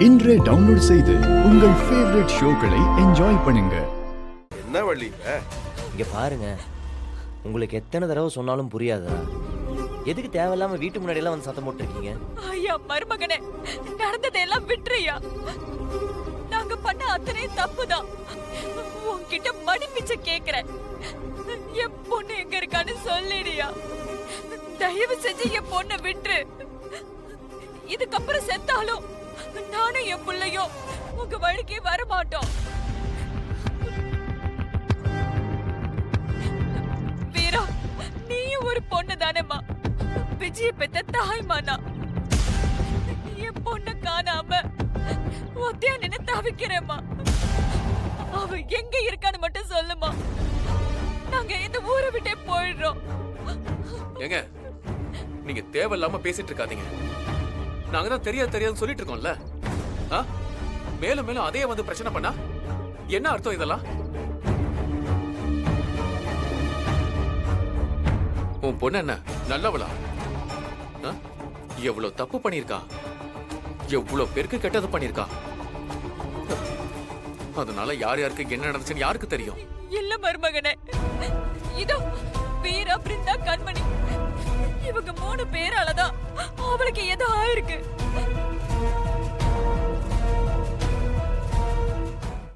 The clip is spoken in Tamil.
இன்றே டவுன்லோட் செய்து உங்கள் ஃபேவரட் ஷோக்களை என்ஜாய் பண்ணுங்க. என்ன வள்ளி இங்க பாருங்க, உங்களுக்கு எத்தனை தடவை சொன்னாலும் புரியாதா? எதுக்கு தேவையில்லாம வீட்டு முன்னாடி எல்லாம் வந்து சத்தம் போட்டுருக்கீங்க? ஐயா மருமகனே, நடந்ததெல்லாம் விட்டுறியா? நாங்க பண்ண அத்தனை தப்புதான். உன்கிட்ட மன்னிப்பிச்ச கேக்குறேன். என் பொண்ணு எங்க இருக்கான்னு சொல்லிடியா. தயவு செஞ்சு என் பொண்ணை விட்டுரு. இதுக்கப்புறம் செத்தாலும் நானும் என் பிள்ளையும் உங்க வழிக்கே வர மாட்டோம். வீரா, நீயும் ஒரு பொண்ணு தானேமா? விஜய பெத்த தாய்மானா. என் பொண்ண காணாம ஒத்தையா நின்னு தவிக்கிறேம்மா. அவ எங்க இருக்கான்னு மட்டும் சொல்லுமா. நாங்க இந்த ஊரை விட்டே போயிடுறோம். ஏங்க, நீங்க தேவையில்லாம பேசிட்டு இருக்காதீங்க. நாங்க தான் தெரியாதுன்னு சொல்லிட்டு இருக்கோம்ல. மேலும் மேலும் அதே வந்து பிரச்சனை பண்ணா என்ன அர்த்தம் இதெல்லாம்? உன் பொண்ணு என்ன நல்லவளா? எவ்வளவு தப்பு பண்ணிருக்கா, எவ்வளவு பேருக்கு கெட்டது பண்ணிருக்கா. அதனால யார் யாருக்கு என்ன நடந்துச்சுன்னு யாருக்கு தெரியும்? இல்ல மருமகனே, இதோ வீரா, பிருந்தா, கண்மணி, இவங்க 3 பேராலதான் அவளுக்கு ஏதோ ஆயிருக்கு.